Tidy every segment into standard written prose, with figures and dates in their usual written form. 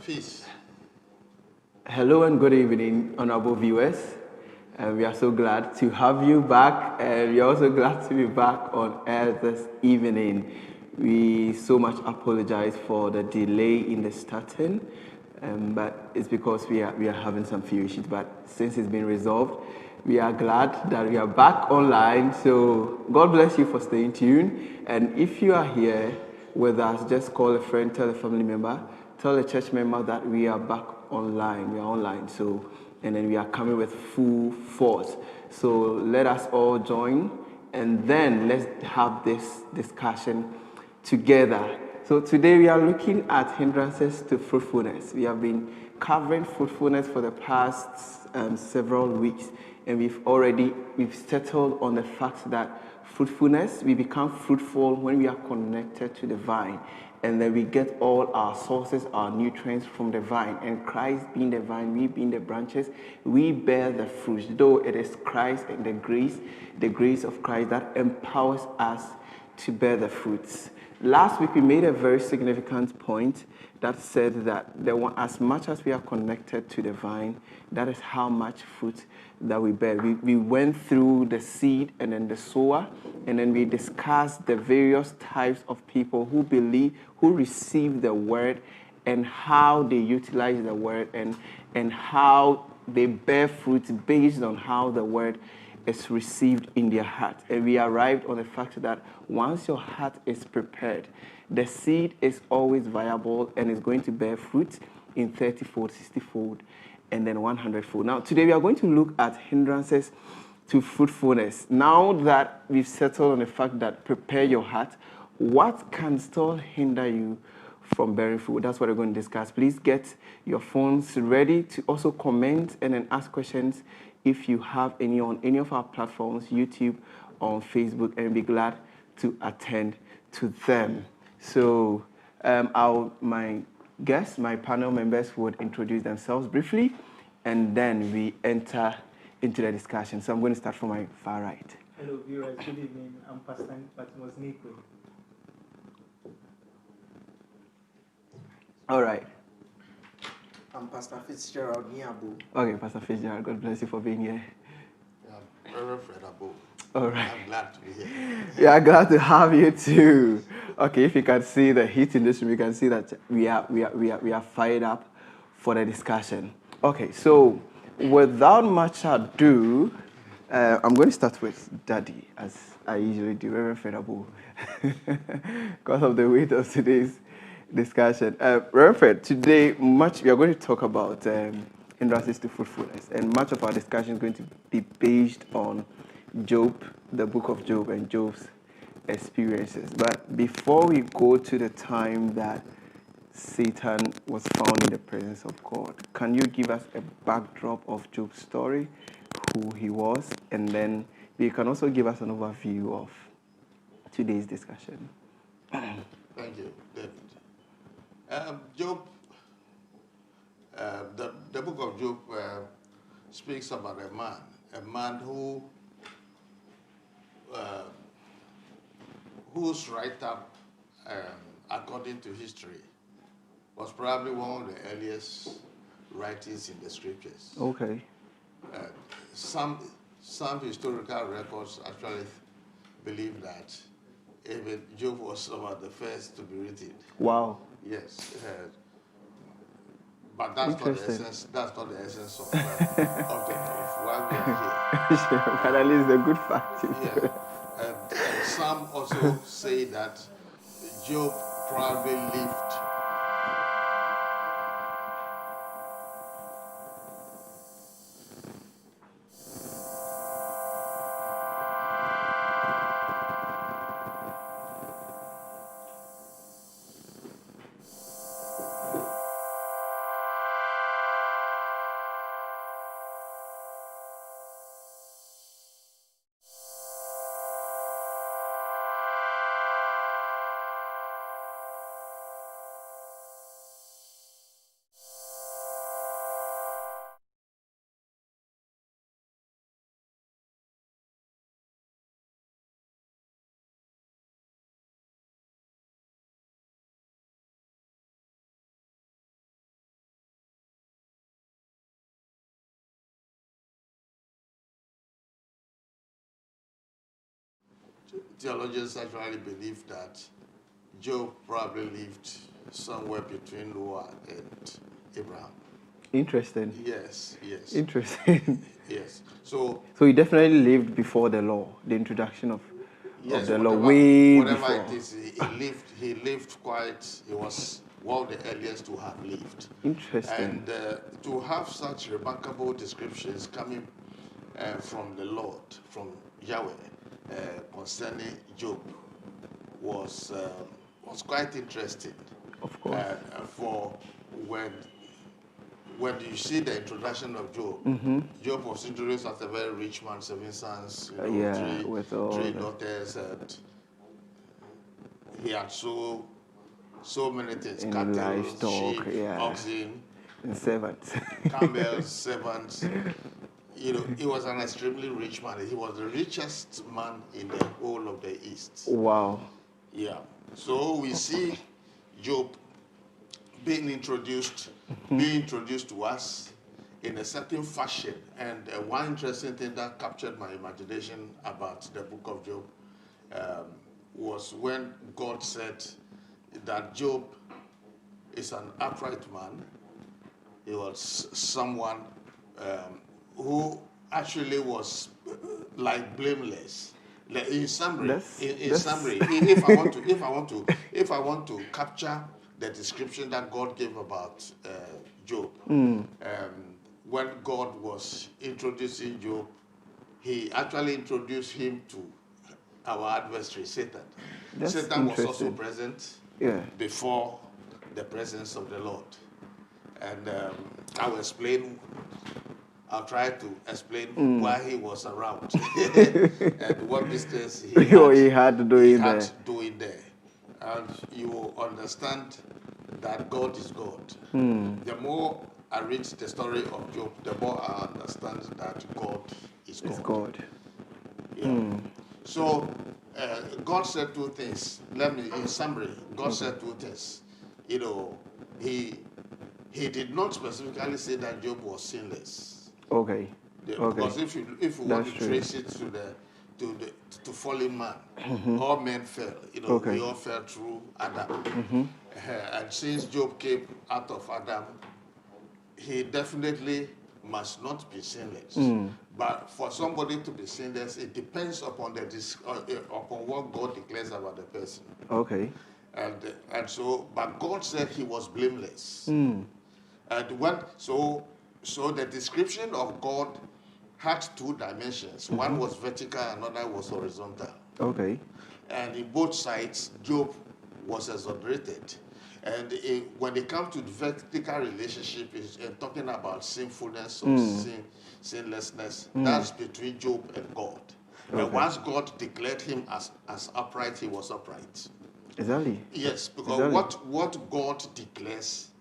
Peace. Hello and good evening, honorable viewers. We are so glad to have you back, and we are also glad to be back on air this evening. We so much apologize for the delay in the starting, but it's because we are having some few issues. But since it's been resolved, we are glad that we are back online. So God bless you for staying tuned. And if you are here with us, just call a friend, tell a family member, tell a church member that we are back online. We are online. So, and then we are coming with full force. So let us all join, and then let's have this discussion together. So today we are looking at hindrances to fruitfulness. We have been covering fruitfulness for the past several weeks, and we've settled on the fact that fruitfulness, we become fruitful when we are connected to the vine, and then we get all our sources, our nutrients from the vine. And Christ being the vine, we being the branches, we bear the fruits. Though it is Christ and the grace of Christ that empowers us to bear the fruits. Last week we made a very significant point that said that as much as we are connected to the vine, that is how much fruit that we bear. We went through the seed and then the sower, and then we discussed the various types of people who receive the word, and how they utilize the word, and how they bear fruit based on how the word is received in their heart. And we arrived on the fact that once your heart is prepared, the seed is always viable and is going to bear fruit in 30-fold, 60-fold, and then 100-fold. Now, today we are going to look at hindrances to fruitfulness. Now that we've settled on the fact that prepare your heart, what can still hinder you from bearing fruit? That's what we're going to discuss. Please get your phones ready to also comment and then ask questions if you have any on any of our platforms, YouTube, on Facebook, and be glad to attend to them. So my guests, my panel members would introduce themselves briefly, and then we enter into the discussion. So I'm going to start from my far right. Hello viewers, good evening. I'm Pastor Patmos Nikwe. All right. I'm Pastor Fitzgerald Niabu. Okay, Pastor Fitzgerald, God bless you for being here. Reverend Fred Abo. All right. I'm glad to be here. We are glad to have you too. Okay, if you can see the heat in this room, you can see that we are fired up for the discussion. Okay, so without much ado, I'm going to start with Daddy, as I usually do, Reverend Fred Abo, because of the weight of today's discussion. Reverend Fred, today we are going to talk about hindrances to fruitfulness, and much of our discussion is going to be based on Job, the book of Job, and Job's experiences. But before we go to the time that Satan was found in the presence of God, can you give us a backdrop of Job's story, who he was, and then you can also give us an overview of today's discussion? Thank you, David. Job, the book of Job speaks about a man whose write-up, according to history, was probably one of the earliest writings in the scriptures. Okay. Some historical records actually believe that even Job was some of the first to be written. Wow. Yes, but that's not the essence. That's not the essence of why we are here. But at least the good fact. Yeah, and some also say that Job probably lived. theologians actually believe that Job probably lived somewhere between Noah and Abraham. Interesting. Yes, yes. Interesting. Yes. So So he definitely lived before the law, the introduction of the law, whatever, way whatever before. it is, he lived quite, he was one of the earliest to have lived. Interesting. And to have such remarkable descriptions coming from the Lord, from Yahweh, concerning Job was quite interesting. Of course. For when you see the introduction of Job, Job was introduced as a very rich man, 7 sons, with all three the- daughters, and he had so many things: And cattle, livestock, sheep, yeah. oxen, And servants. camels, servants. He was an extremely rich man. He was the richest man in the whole of the East. Wow. Yeah. So we see Job being introduced to us in a certain fashion. And one interesting thing that captured my imagination about the book of Job was when God said that Job is an upright man. He was someone who actually was like blameless. Like, in summary, if I want to capture the description that God gave about Job, when God was introducing Job, he actually introduced him to our adversary, Satan. That's Satan was also interesting. present Yeah. before the presence of the Lord. And I'll try to explain why he was around and what business he had doing there. And you will understand that God is God. The more I read the story of Job, the more I understand that God is God. It's God. Yeah. So God said two things. In summary, God said two things. He did not specifically say that Job was sinless. Okay. Because if you want to trace it to fallen man, all men fell. We all fell through Adam. And since Job came out of Adam, he definitely must not be sinless. But for somebody to be sinless, it depends upon upon what God declares about the person. Okay. And so, but God said he was blameless. And so the description of God had two dimensions. One was vertical, another was horizontal. Okay. And in both sides, Job was exonerated. And when it comes to the vertical relationship, it's talking about sinfulness or sinlessness. That's between Job and God. And once God declared him as upright, he was upright. Exactly. Yes, because what God declares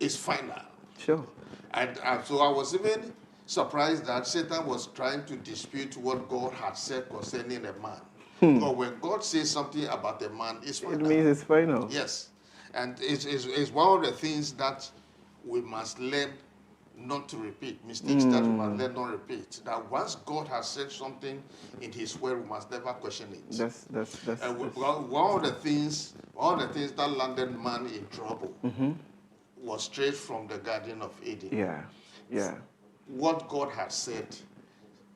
is final. Sure. And so I was even surprised that Satan was trying to dispute what God had said concerning a man. Because when God says something about a man, it's final. It means it's final. Yes. And it's one of the things that we must learn not to repeat. Mistakes that we must learn not to repeat. That once God has said something in his word, we must never question it. That's one of the things that landed man in trouble was straight from the Garden of Eden. Yeah. Yeah. What God had said,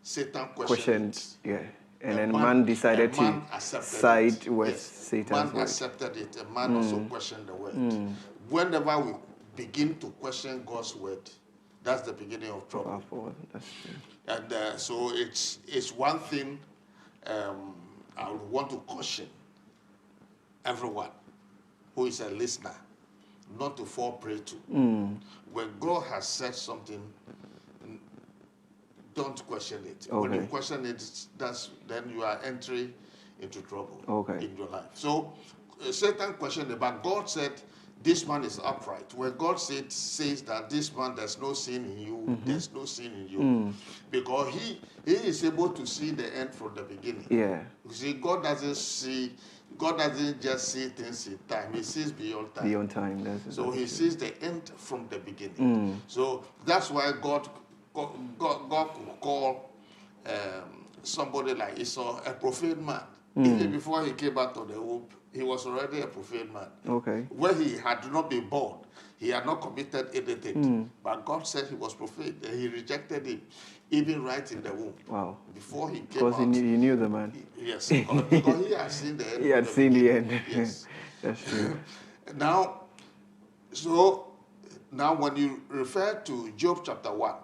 Satan questioned it. Yeah. And then man decided to side with Satan's man word. accepted it. And man also questioned the word. Whenever we begin to question God's word, that's the beginning of trouble. That's true. And so it's one thing I would want to caution everyone who is a listener not to fall prey to. When God has said something, don't question it. Okay. When you question it, then you are entering into trouble in your life. So Satan questioned it, but God said, this man is upright. When God says that this man, there's no sin in you, there's no sin in you. Because he is able to see the end from the beginning. Yeah. You see, God doesn't just see things in time. He sees beyond time. Beyond time. So he sees the end from the beginning. So that's why God could call somebody like Esau, a profane man. Even before he came out of the womb, he was already a profane man. Okay. Where he had not been born, he had not committed anything. But God said he was profane, and he rejected him, even right in the womb. Wow. Before he came Because out. he knew the man. Yes, because he had seen the end. He had seen the end. Yes. That's true. Now, when you refer to Job chapter 1,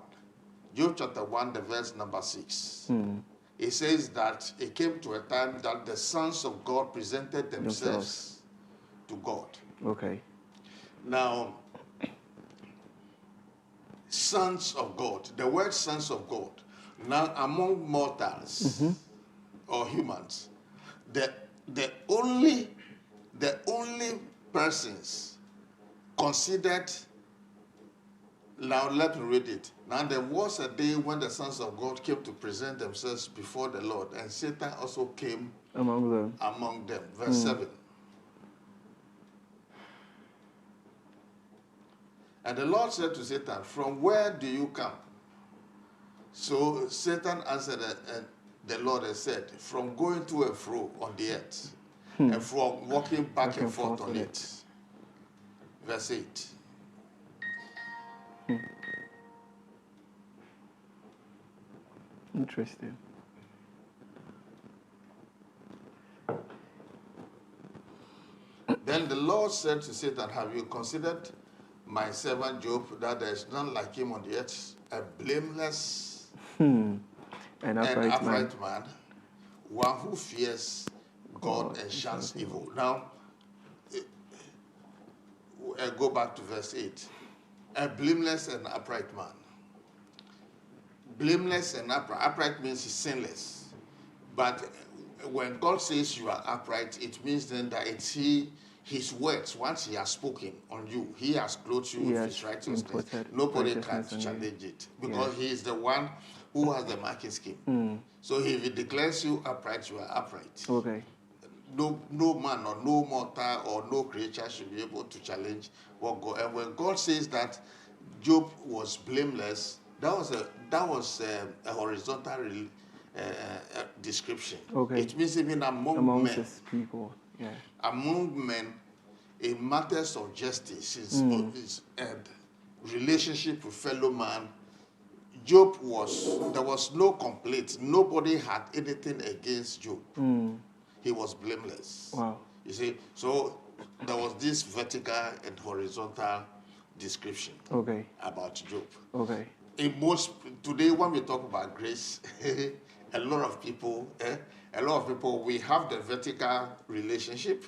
the verse number 6, it says that it came to a time that the sons of God presented themselves to God. Okay. Now, sons of God, the word sons of God, now among mortals or humans, the only persons considered. Now let me read it. Now there was a day when the sons of God came to present themselves before the Lord, and Satan also came among them. Verse 7. And the Lord said to Satan, "From where do you come?" So Satan answered the Lord and said, "From going to and fro on the earth, and from walking back and forth on it." Verse 8. Interesting. Then the Lord said to Satan, "Have you considered my servant Job, that there is none like him on the earth, a blameless and upright man, one who fears God and shuns evil?" Now, go back to verse 8. A blameless and upright man. Blameless and upright means he's sinless. But when God says you are upright, it means then that it's his words, once he has spoken on you, he has clothed you with his righteousness. Nobody can challenge it, because he is the one who has the marking scheme. So if he declares you upright, you are upright. Okay. No man or no mortal or no creature should be able to challenge what God. And when God says that Job was blameless, that was a horizontal description. Okay. It means even among men, people, among men, in matters of justice, and relationship with fellow man, Job there was no complaint. Nobody had anything against Job. He was blameless. Wow. You see, so there was this vertical and horizontal description about Job. Okay. Today, when we talk about grace, a lot of people, we have the vertical relationship.